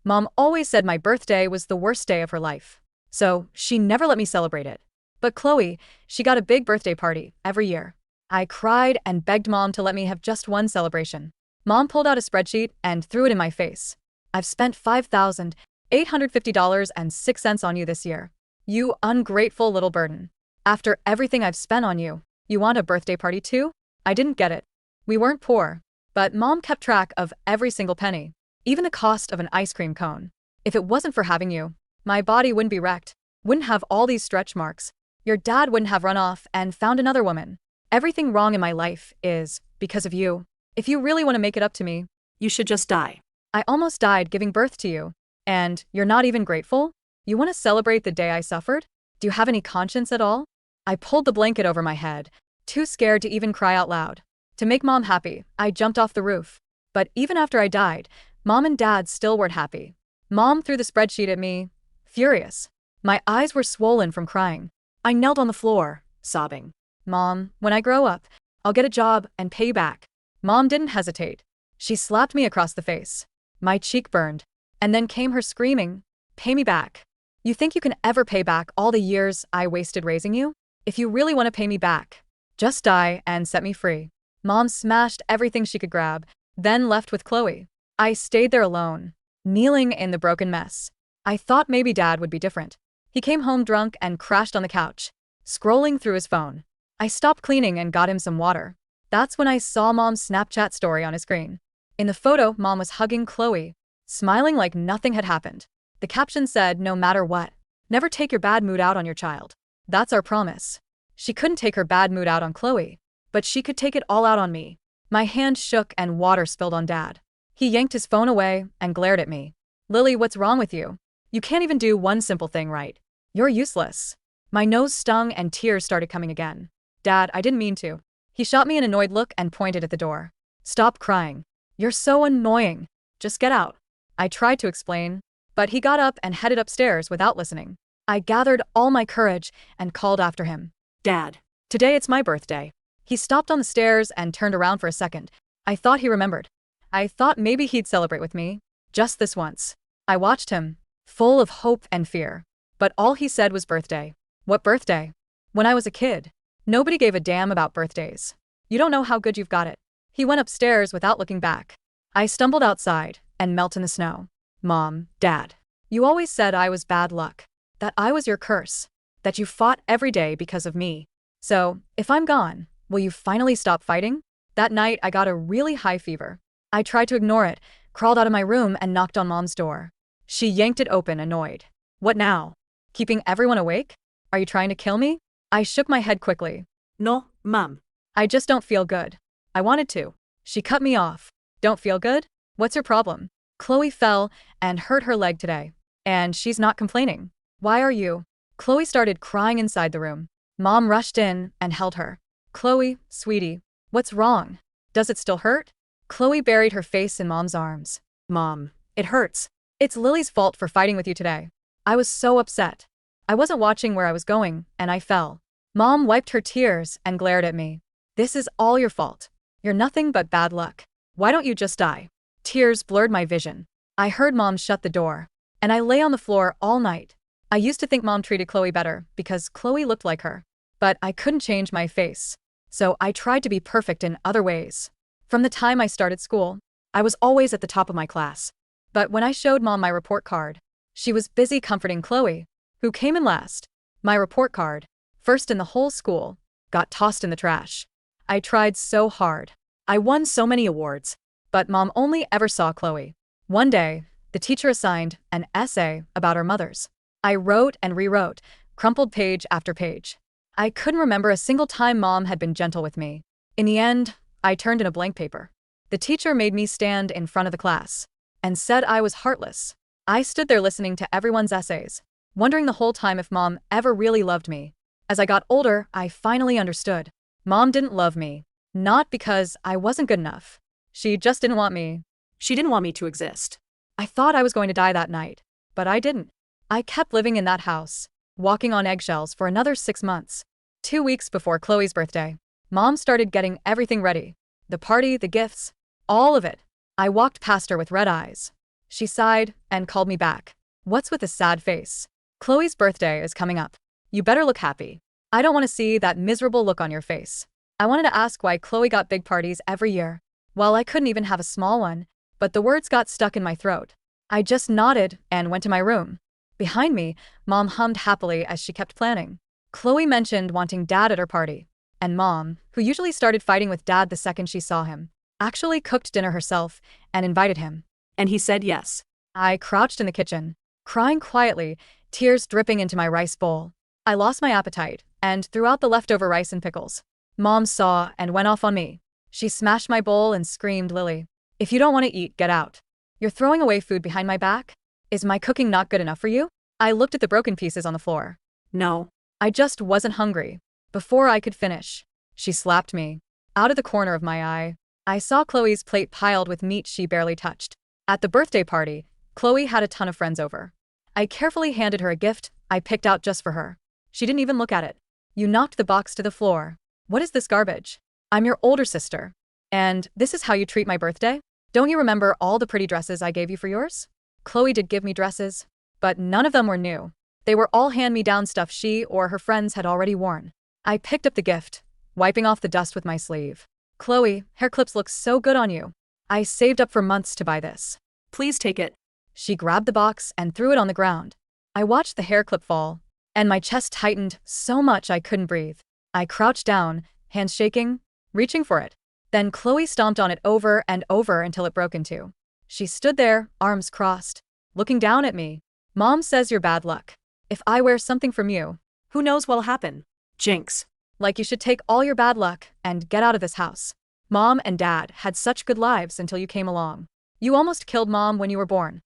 Mom always said my birthday was the worst day of her life. So, she never let me celebrate it. But Chloe, she got a big birthday party every year. I cried and begged Mom to let me have just one celebration. Mom pulled out a spreadsheet and threw it in my face. I've spent $5,850.06 on you this year. You ungrateful little burden. After everything I've spent on you, you want a birthday party too? I didn't get it. We weren't poor. But Mom kept track of every single penny, even the cost of an ice cream cone. If it wasn't for having you, my body wouldn't be wrecked, wouldn't have all these stretch marks. Your dad wouldn't have run off and found another woman. Everything wrong in my life is because of you. If you really want to make it up to me, You should just die. I almost died giving birth to you. And you're not even grateful? You want to celebrate the day I suffered? Do you have any conscience at all? I pulled the blanket over my head, too scared to even cry out loud. To make Mom happy, I jumped off the roof. But even after I died, Mom and Dad still weren't happy. Mom threw the spreadsheet at me, furious. My eyes were swollen from crying. I knelt on the floor, sobbing. Mom, when I grow up, I'll get a job and pay you back. Mom didn't hesitate. She slapped me across the face. My cheek burned. And then came her screaming, "Pay me back. You think you can ever pay back all the years I wasted raising you? If you really want to pay me back, just die and set me free." Mom smashed everything she could grab, then left with Chloe. I stayed there alone, kneeling in the broken mess. I thought maybe Dad would be different. He came home drunk and crashed on the couch, scrolling through his phone. I stopped cleaning and got him some water. That's when I saw Mom's Snapchat story on his screen. In the photo, Mom was hugging Chloe, smiling like nothing had happened. The caption said, "No matter what, never take your bad mood out on your child. That's our promise." She couldn't take her bad mood out on Chloe, but she could take it all out on me. My hand shook and water spilled on Dad. He yanked his phone away and glared at me. "Lily, what's wrong with you? You can't even do one simple thing right. You're useless." My nose stung and tears started coming again. "Dad, I didn't mean to." He shot me an annoyed look and pointed at the door. "Stop crying. You're so annoying. Just get out." I tried to explain, but he got up and headed upstairs without listening. I gathered all my courage and called after him. Dad. "Today it's my birthday." He stopped on the stairs and turned around for a second. I thought he remembered. I thought maybe he'd celebrate with me, just this once. I watched him, full of hope and fear. But all he said was birthday. What birthday? When I was a kid, nobody gave a damn about birthdays. You don't know how good you've got it. He went upstairs without looking back. I stumbled outside and melted in the snow. "Mom, Dad, you always said I was bad luck, that I was your curse, that you fought every day because of me. So, if I'm gone, will you finally stop fighting?" That night, I got a really high fever. I tried to ignore it, crawled out of my room and knocked on Mom's door. She yanked it open, annoyed. "What now? Keeping everyone awake? Are you trying to kill me?" I shook my head quickly. No, Mom. "I just don't feel good. I wanted to." She cut me off. "Don't feel good? What's your problem? Chloe fell and hurt her leg today, and she's not complaining. Why are you?" Chloe started crying inside the room. Mom rushed in and held her. "Chloe, sweetie, what's wrong? Does it still hurt?" Chloe buried her face in Mom's arms. "Mom, it hurts. It's Lily's fault for fighting with you today. I was so upset. I wasn't watching where I was going, and I fell." Mom wiped her tears and glared at me. "This is all your fault. You're nothing but bad luck. Why don't you just die?" Tears blurred my vision. I heard Mom shut the door, and I lay on the floor all night. I used to think Mom treated Chloe better because Chloe looked like her. But I couldn't change my face, so I tried to be perfect in other ways. From the time I started school, I was always at the top of my class. But when I showed Mom my report card, she was busy comforting Chloe, who came in last. My report card, first in the whole school, got tossed in the trash. I tried so hard. I won so many awards, but Mom only ever saw Chloe. One day, the teacher assigned an essay about our mothers. I wrote and rewrote, crumpled page after page. I couldn't remember a single time Mom had been gentle with me. In the end, I turned in a blank paper. The teacher made me stand in front of the class and said I was heartless. I stood there listening to everyone's essays, wondering the whole time if Mom ever really loved me. As I got older, I finally understood. Mom didn't love me, not because I wasn't good enough. She just didn't want me. She didn't want me to exist. I thought I was going to die that night, but I didn't. I kept living in that house, walking on eggshells for another 6 months. 2 weeks before Chloe's birthday, Mom started getting everything ready. The party, the gifts, all of it. I walked past her with red eyes. She sighed and called me back. What's with the sad face? Chloe's birthday is coming up. You better look happy. I don't want to see that miserable look on your face. I wanted to ask why Chloe got big parties every year, while I couldn't even have a small one, but the words got stuck in my throat. I just nodded and went to my room. Behind me, Mom hummed happily as she kept planning. Chloe mentioned wanting Dad at her party, and Mom, who usually started fighting with Dad the second she saw him, actually cooked dinner herself and invited him. And he said yes. I crouched in the kitchen, crying quietly, tears dripping into my rice bowl. I lost my appetite and threw out the leftover rice and pickles. Mom saw and went off on me. She smashed my bowl and screamed, Lily, if you don't want to eat, get out. You're throwing away food behind my back? Is my cooking not good enough for you? I looked at the broken pieces on the floor. No. I just wasn't hungry. Before I could finish, she slapped me. Out of the corner of my eye, I saw Chloe's plate piled with meat she barely touched. At the birthday party, Chloe had a ton of friends over. I carefully handed her a gift I picked out just for her. She didn't even look at it. You knocked the box to the floor. What is this garbage? I'm your older sister. And this is how you treat my birthday? Don't you remember all the pretty dresses I gave you for yours? Chloe did give me dresses, but none of them were new. They were all hand-me-down stuff she or her friends had already worn. I picked up the gift, wiping off the dust with my sleeve. Chloe, hair clips look so good on you. I saved up for months to buy this. Please take it. She grabbed the box and threw it on the ground. I watched the hair clip fall, and my chest tightened so much I couldn't breathe. I crouched down, hands shaking, reaching for it. Then Chloe stomped on it over and over until it broke in two. She stood there, arms crossed, looking down at me. Mom says you're bad luck. If I wear something from you, Who knows what'll happen? Jinx. like you should take all your bad luck and get out of this house. Mom and Dad had such good lives until you came along. You almost killed Mom when you were born.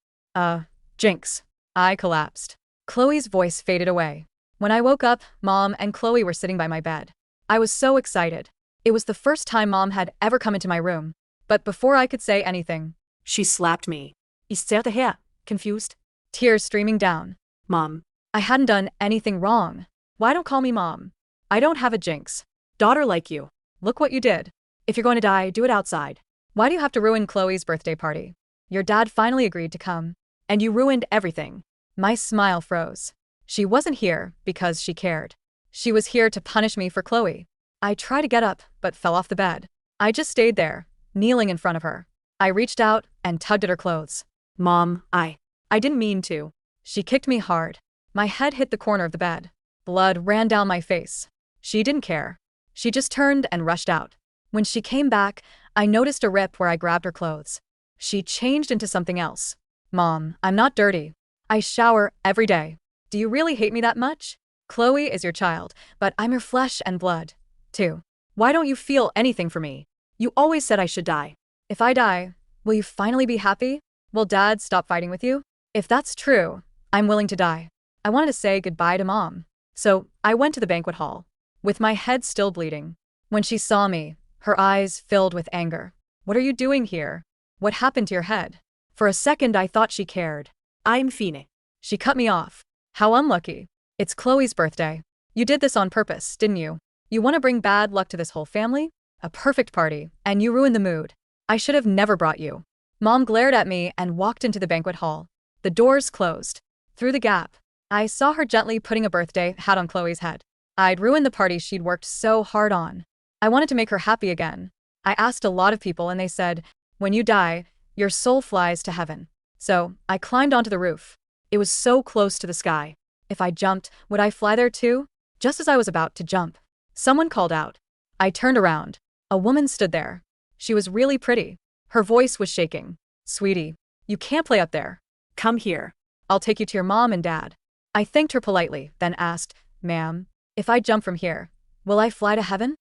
Jinx. I collapsed. Chloe's voice faded away. When I woke up, Mom and Chloe were sitting by my bed. I was so excited. It was the first time Mom had ever come into my room. But before I could say anything, She slapped me. Ich zerrte her. Confused. tears streaming down. Mom. I hadn't done anything wrong. Why don't call me Mom? I don't have a jinx. Daughter like you. Look what you did. If you're going to die, do it outside. Why do you have to ruin Chloe's birthday party? Your dad finally agreed to come, And you ruined everything. My smile froze. She wasn't here because she cared. She was here to punish me for Chloe. I tried to get up, but fell off the bed. I just stayed there, kneeling in front of her. I reached out and tugged at her clothes. Mom, I didn't mean to. She kicked me hard. My head hit the corner of the bed. Blood ran down my face. She didn't care. She just turned and rushed out. When she came back, I noticed a rip where I grabbed her clothes. She changed into something else. Mom, I'm not dirty. I shower every day. Do you really hate me that much? Chloe is your child, but I'm your flesh and blood, too. Why don't you feel anything for me? You always said I should die. If I die, will you finally be happy? Will Dad stop fighting with you? If that's true, I'm willing to die. I wanted to say goodbye to Mom. So I went to the banquet hall, with my head still bleeding. When she saw me, her eyes filled with anger. What are you doing here? What happened to your head? For a second I thought she cared. I'm Fine. She cut me off. How unlucky. It's Chloe's birthday. You did this on purpose, didn't you? You want to bring bad luck to this whole family? A perfect party, and you ruined the mood. I should have never brought you. Mom glared at me and walked into the banquet hall. The doors closed. Through the gap, I saw her gently putting a birthday hat on Chloe's head. I'd ruined the party she'd worked so hard on. I wanted to make her happy again. I asked a lot of people and they said, when you die, your soul flies to heaven. So I climbed onto the roof. It was so close to the sky. If I jumped, would I fly there too? Just as I was about to jump, someone called out. I turned around. A woman stood there. She was really pretty. Her voice was shaking. Sweetie, you can't play up there. Come here. I'll take you to your mom and dad. I thanked her politely, then asked, ma'am, if I jump from here, will I fly to heaven?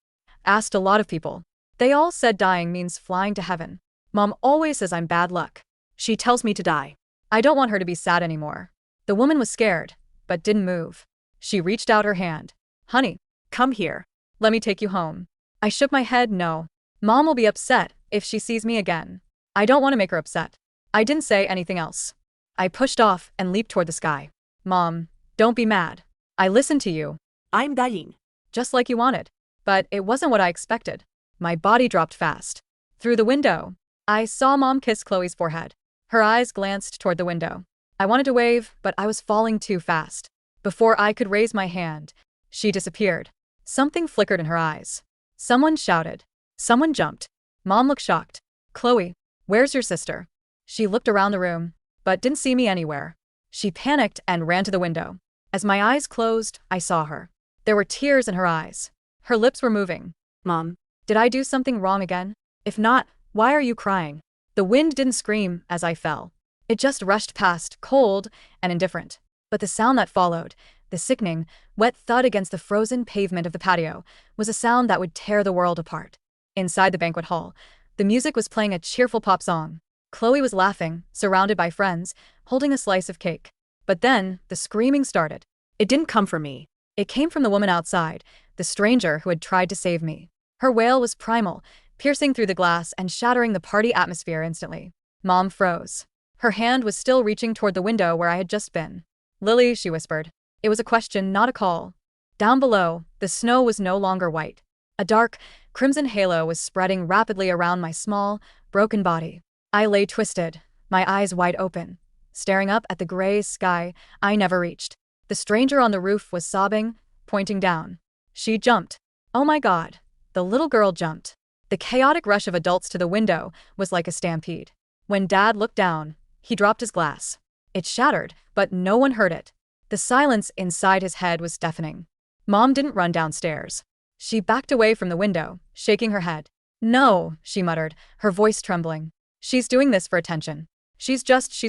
Asked a lot of people. They all said dying means flying to heaven. Mom always says I'm bad luck. She tells me to die. I don't want her to be sad anymore. The woman was scared, but didn't move. She reached out her hand. Honey, Come here. let me take you home. I shook my head no. Mom will be upset if she sees me again. I don't want to make her upset. I didn't say anything else. I pushed off and leaped toward the sky. Mom, don't be mad. I listened to you, I'm dying. just like you wanted. But it wasn't what I expected. My body dropped fast. Through the window, I saw Mom kiss Chloe's forehead. Her eyes glanced toward the window. I wanted to wave, but I was falling too fast. Before I could raise my hand, she disappeared. Something flickered in her eyes. Someone shouted. Someone jumped. Mom looked shocked. Chloe, where's your sister? She looked around the room, but didn't see me anywhere. She panicked and ran to the window. As my eyes closed, I saw her. There were tears in her eyes. Her lips were moving. Mom. Did I do something wrong again? If not, why are you crying? The wind didn't scream as I fell. It just rushed past, cold and indifferent. But the sound that followed, the sickening, wet thud against the frozen pavement of the patio, was a sound that would tear the world apart. Inside the banquet hall, the music was playing a cheerful pop song. Chloe was laughing, surrounded by friends, holding a slice of cake. But then, the screaming started. It didn't come from me. It came from the woman outside, the stranger who had tried to save me. Her wail was primal, piercing through the glass and shattering the party atmosphere instantly. Mom froze. Her hand was still reaching toward the window where I had just been. Lily, she whispered. It was a question, not a call. Down below, the snow was no longer white. A dark, crimson halo was spreading rapidly around my small, broken body. I lay twisted, my eyes wide open, staring up at the gray sky I never reached. The stranger on the roof was sobbing, pointing down. She jumped. Oh my God. The little girl jumped. The chaotic rush of adults to the window was like a stampede. When Dad looked down, he dropped his glass. It shattered, but no one heard it. The silence inside his head was deafening. Mom didn't run downstairs. She backed away from the window, shaking her head. No, she muttered, her voice trembling. She's doing this for attention. She's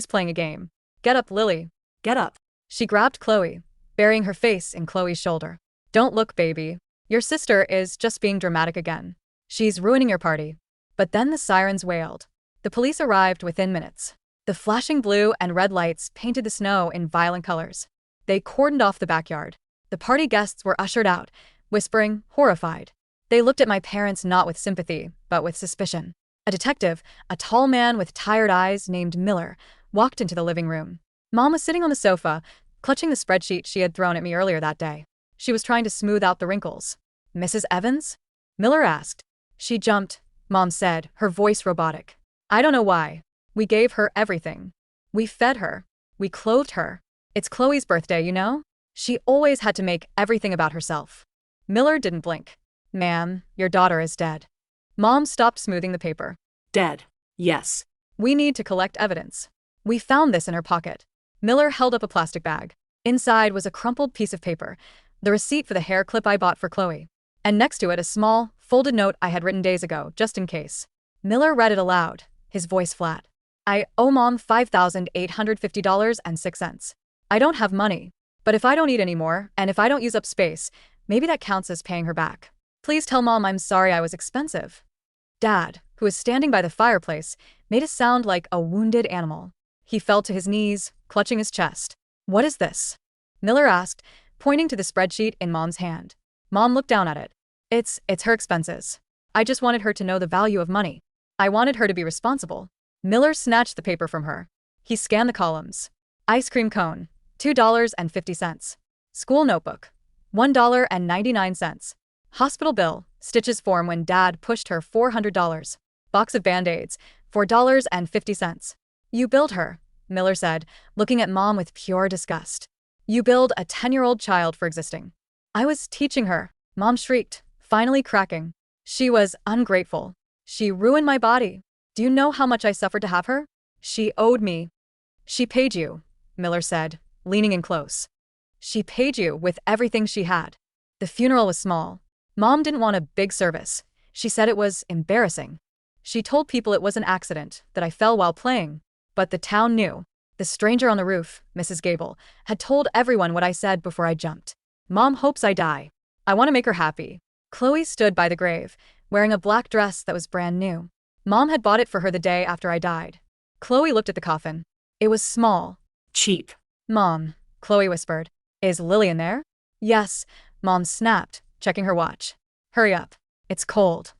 playing a game. Get up, Lily. Get up. She grabbed Chloe, burying her face in Chloe's shoulder. Don't look, baby. Your sister is just being dramatic again. She's ruining your party. But then the sirens wailed. The police arrived within minutes. The flashing blue and red lights painted the snow in violent colors. They cordoned off the backyard. The party guests were ushered out, whispering, horrified. They looked at my parents not with sympathy, but with suspicion. A detective, a tall man with tired eyes named Miller, walked into the living room. Mom was sitting on the sofa, clutching the spreadsheet she had thrown at me earlier that day. She was trying to smooth out the wrinkles. Mrs. Evans? Miller asked. She jumped, Mom said, her voice robotic. I don't know why. We gave her everything. We fed her. We clothed her. It's Chloe's birthday, you know? She always had to make everything about herself. Miller didn't blink. Ma'am, your daughter is dead. Mom stopped smoothing the paper. Dead. Yes. We need to collect evidence. We found this in her pocket. Miller held up a plastic bag. Inside was a crumpled piece of paper, the receipt for the hair clip I bought for Chloe. And next to it a small, folded note I had written days ago, just in case. Miller read it aloud, his voice flat. I owe Mom $5,850.06. I don't have money. But if I don't eat anymore, and if I don't use up space, maybe that counts as paying her back. Please tell Mom I'm sorry I was expensive. Dad, who was standing by the fireplace, made a sound like a wounded animal. He fell to his knees, clutching his chest. What is this? Miller asked, pointing to the spreadsheet in Mom's hand. Mom looked down at it. It's her expenses. I just wanted her to know the value of money. I wanted her to be responsible. Miller snatched the paper from her. He scanned the columns. Ice cream cone, $2.50. School notebook, $1.99. Hospital bill, stitches form when Dad pushed her $400. Box of Band-Aids, $4.50. You billed her, Miller said, looking at Mom with pure disgust. You billed a 10-year-old child for existing. I was teaching her, Mom shrieked, finally cracking. She was ungrateful. She ruined my body. Do you know how much I suffered to have her? She owed me. She paid you, Miller said, leaning in close. She paid you with everything she had. The funeral was small. Mom didn't want a big service. She said it was embarrassing. She told people it was an accident, that I fell while playing. But the town knew. The stranger on the roof, Mrs. Gable, had told everyone what I said before I jumped. Mom hopes I die. I want to make her happy. Chloe stood by the grave, wearing a black dress that was brand new. Mom had bought it for her the day after I died. Chloe looked at the coffin. It was small. Cheap. Mom, Chloe whispered. Is Lily in there? Yes, Mom snapped, checking her watch. Hurry up. It's cold.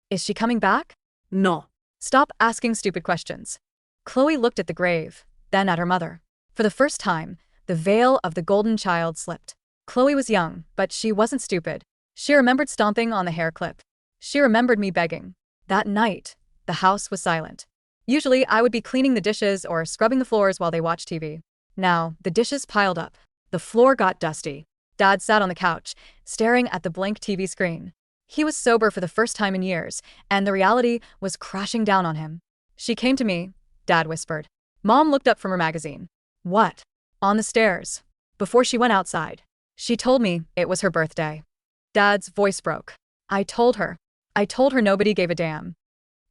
Is she coming back? No. Stop asking stupid questions. Chloe looked at the grave, then at her mother. For the first time, the veil of the golden child slipped. Chloe was young, but she wasn't stupid. She remembered stomping on the hair clip. She remembered me begging. That night, the house was silent. Usually, I would be cleaning the dishes or scrubbing the floors while they watched TV. Now, the dishes piled up. The floor got dusty. Dad sat on the couch, staring at the blank TV screen. He was sober for the first time in years, and the reality was crashing down on him. She came to me, Dad whispered. Mom looked up from her magazine. What? On the stairs. Before she went outside. She told me it was her birthday. Dad's voice broke. I told her. I told her nobody gave a damn.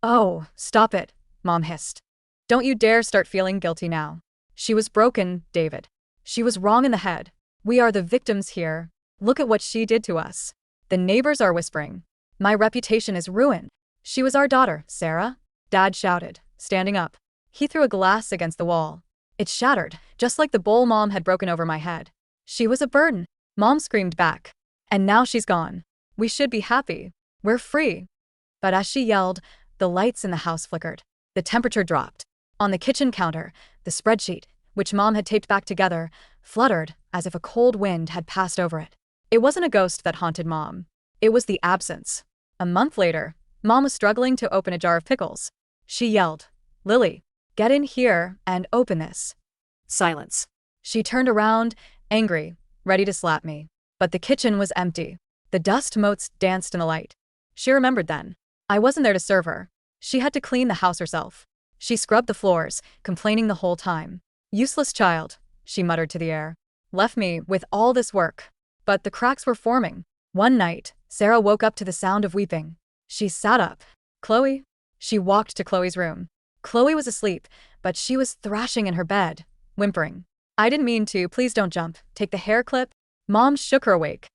Oh, stop it, Mom hissed. Don't you dare start feeling guilty now. She was broken, David. She was wrong in the head. We are the victims here. Look at what she did to us. The neighbors are whispering. My reputation is ruined. She was our daughter, Sarah, Dad shouted, standing up. He threw a glass against the wall. It shattered, just like the bowl Mom had broken over my head. She was a burden, Mom screamed back. And now she's gone. We should be happy. We're free. But as she yelled, the lights in the house flickered. The temperature dropped. On the kitchen counter, the spreadsheet, which Mom had taped back together, fluttered as if a cold wind had passed over it. It wasn't a ghost that haunted Mom. It was the absence. A month later, Mom was struggling to open a jar of pickles. She yelled, Lily, get in here and open this. Silence. She turned around, angry, ready to slap me. But the kitchen was empty. The dust motes danced in the light. She remembered then. I wasn't there to serve her. She had to clean the house herself. She scrubbed the floors, complaining the whole time. Useless child, she muttered to the air. Left me with all this work. But the cracks were forming. One night, Sarah woke up to the sound of weeping. She sat up. Chloe? She walked to Chloe's room. Chloe was asleep, but she was thrashing in her bed, whimpering. I didn't mean to, please don't jump, take the hair clip. Mom shook her awake.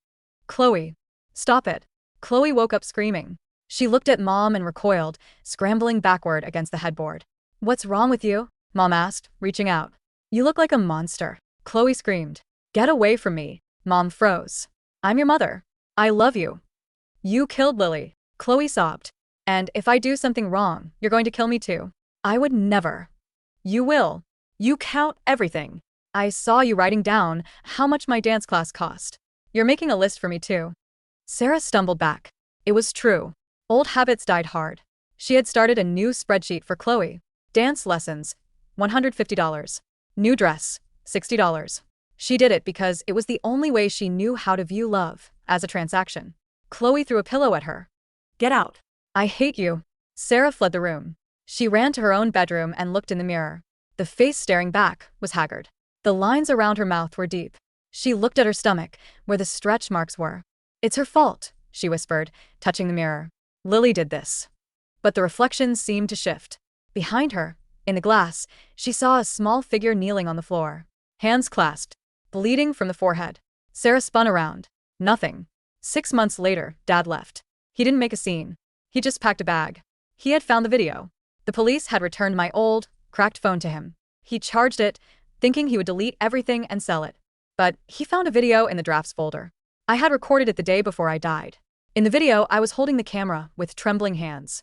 Chloe. Stop it. Chloe woke up screaming. She looked at Mom and recoiled, scrambling backward against the headboard. What's wrong with you? Mom asked, reaching out. You look like a monster. Chloe screamed. Get away from me. Mom froze. I'm your mother. I love you. You killed Lily. Chloe sobbed. And if I do something wrong, you're going to kill me too. I would never. You will. You count everything. I saw you writing down how much my dance class cost. You're making a list for me too. Sarah stumbled back. It was true. Old habits died hard. She had started a new spreadsheet for Chloe. Dance lessons, $150. New dress, $60. She did it because it was the only way she knew how to view love, as a transaction. Chloe threw a pillow at her. Get out. I hate you. Sarah fled the room. She ran to her own bedroom and looked in the mirror. The face staring back was haggard. The lines around her mouth were deep. She looked at her stomach, where the stretch marks were. It's her fault, she whispered, touching the mirror. Lily did this. But the reflection seemed to shift. Behind her, in the glass, she saw a small figure kneeling on the floor. Hands clasped, bleeding from the forehead. Sarah spun around. Nothing. 6 months later, Dad left. He didn't make a scene. He just packed a bag. He had found the video. The police had returned my old, cracked phone to him. He charged it, thinking he would delete everything and sell it. But he found a video in the drafts folder. I had recorded it the day before I died. In the video, I was holding the camera with trembling hands.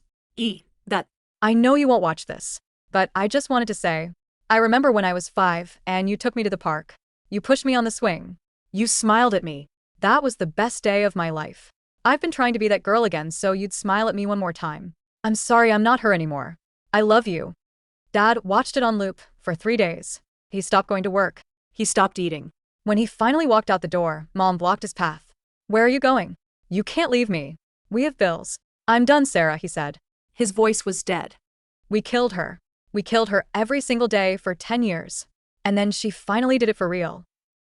That. I know you won't watch this, but I just wanted to say, I remember when I was 5 and you took me to the park. You pushed me on the swing. You smiled at me. That was the best day of my life. I've been trying to be that girl again so you'd smile at me one more time. I'm sorry I'm not her anymore. I love you. Dad watched it on loop for 3 days. He stopped going to work. He stopped eating. When he finally walked out the door, Mom blocked his path. Where are you going? You can't leave me. We have bills. I'm done, Sarah, he said. His voice was dead. We killed her. We killed her every single day for 10 years. And then she finally did it for real.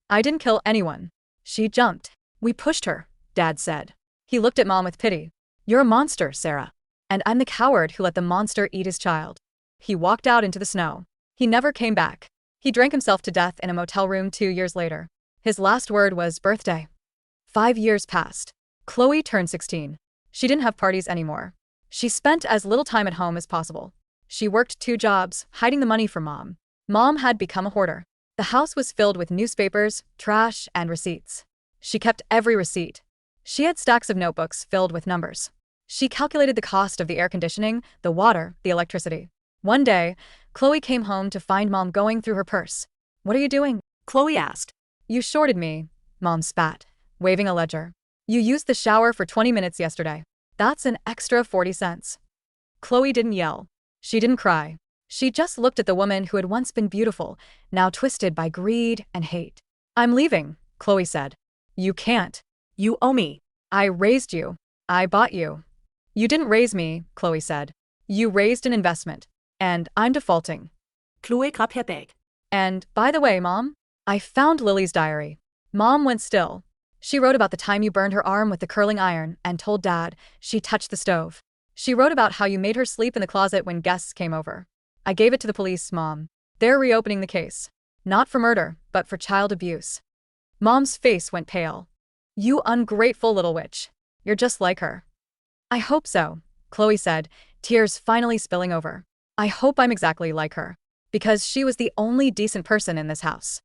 I didn't kill anyone. She jumped. We pushed her, Dad said. He looked at Mom with pity. You're a monster, Sarah. And I'm the coward who let the monster eat his child. He walked out into the snow. He never came back. He drank himself to death in a motel room 2 years later. His last word was birthday. 5 years passed. Chloe turned 16. She didn't have parties anymore. She spent as little time at home as possible. She worked 2 jobs, hiding the money from Mom. Mom had become a hoarder. The house was filled with newspapers, trash, and receipts. She kept every receipt. She had stacks of notebooks filled with numbers. She calculated the cost of the air conditioning, the water, the electricity. One day, Chloe came home to find Mom going through her purse. What are you doing? Chloe asked. You shorted me, Mom spat, waving a ledger. You used the shower for 20 minutes yesterday. That's an extra 40 cents. Chloe didn't yell. She didn't cry. She just looked at the woman who had once been beautiful, now twisted by greed and hate. I'm leaving, Chloe said. You can't. You owe me. I raised you. I bought you. You didn't raise me, Chloe said. You raised an investment. And I'm defaulting. Chloe grab her bag. And, by the way, Mom, I found Lily's diary. Mom went still. She wrote about the time you burned her arm with the curling iron and told Dad she touched the stove. She wrote about how you made her sleep in the closet when guests came over. I gave it to the police, Mom. They're reopening the case. Not for murder, but for child abuse. Mom's face went pale. You ungrateful little witch. You're just like her. I hope so, Chloe said, tears finally spilling over. I hope I'm exactly like her. Because she was the only decent person in this house.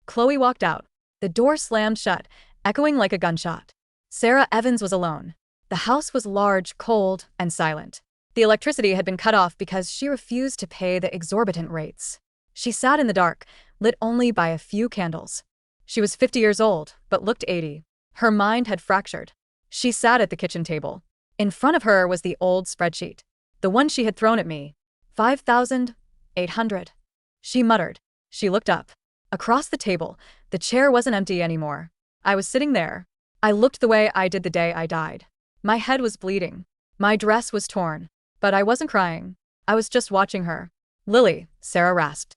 Chloe walked out. The door slammed shut, echoing like a gunshot. Sarah Evans was alone. The house was large, cold, and silent. The electricity had been cut off because she refused to pay the exorbitant rates. She sat in the dark, lit only by a few candles. She was 50 years old, but looked 80. Her mind had fractured. She sat at the kitchen table. In front of her was the old spreadsheet. The one she had thrown at me. 5,800. She muttered. She looked up. Across the table, the chair wasn't empty anymore. I was sitting there. I looked the way I did the day I died. My head was bleeding. My dress was torn. But I wasn't crying. I was just watching her. Lily, Sarah rasped.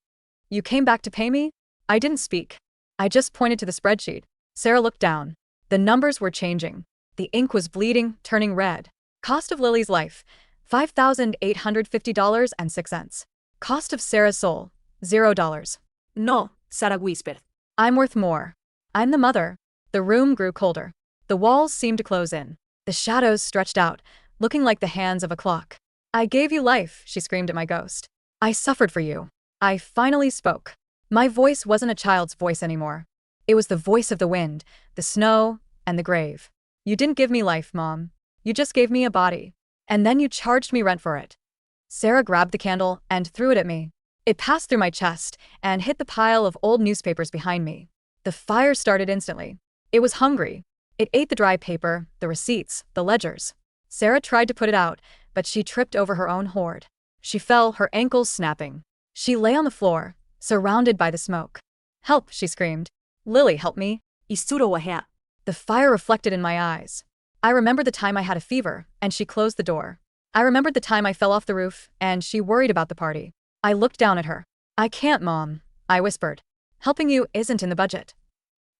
You came back to pay me? I didn't speak. I just pointed to the spreadsheet. Sarah looked down. The numbers were changing. The ink was bleeding, turning red. Cost of Lily's life, $5,850.06. Cost of Sarah's soul, $0. No, Sarah whispered. I'm worth more. I'm the mother. The room grew colder. The walls seemed to close in. The shadows stretched out, looking like the hands of a clock. I gave you life, she screamed at my ghost. I suffered for you. I finally spoke. My voice wasn't a child's voice anymore. It was the voice of the wind, the snow, and the grave. You didn't give me life, Mom. You just gave me a body. And then you charged me rent for it. Sarah grabbed the candle and threw it at me. It passed through my chest and hit the pile of old newspapers behind me. The fire started instantly. It was hungry. It ate the dry paper, the receipts, the ledgers. Sarah tried to put it out, but she tripped over her own hoard. She fell, her ankles snapping. She lay on the floor, surrounded by the smoke. Help, she screamed. Lily, help me. 이수로워해. The fire reflected in my eyes. I remembered the time I had a fever, and she closed the door. I remembered the time I fell off the roof, and she worried about the party. I looked down at her. I can't, Mom, I whispered. Helping you isn't in the budget.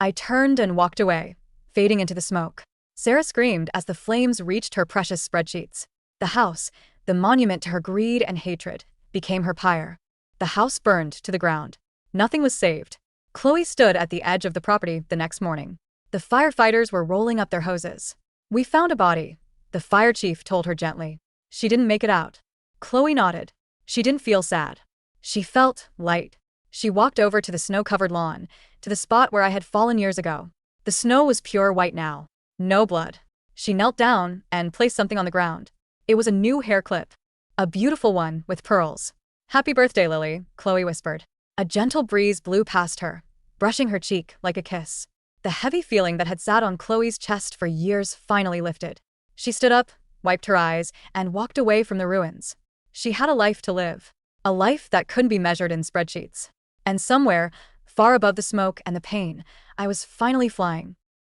I turned and walked away, fading into the smoke. Sarah screamed as the flames reached her precious spreadsheets. The house, the monument to her greed and hatred, became her pyre. The house burned to the ground. Nothing was saved. Chloe stood at the edge of the property the next morning. The firefighters were rolling up their hoses. We found a body, the fire chief told her gently. She didn't make it out. Chloe nodded. She didn't feel sad. She felt light. She walked over to the snow-covered lawn, to the spot where I had fallen years ago. The snow was pure white now. No blood. She knelt down and placed something on the ground. It was a new hair clip. A beautiful one with pearls. Happy birthday, Lily, Chloe whispered. A gentle breeze blew past her, brushing her cheek like a kiss. The heavy feeling that had sat on Chloe's chest for years finally lifted. She stood up, wiped her eyes, and walked away from the ruins. She had a life to live. A life that couldn't be measured in spreadsheets. And somewhere, far above the smoke and the pain, I was finally flying.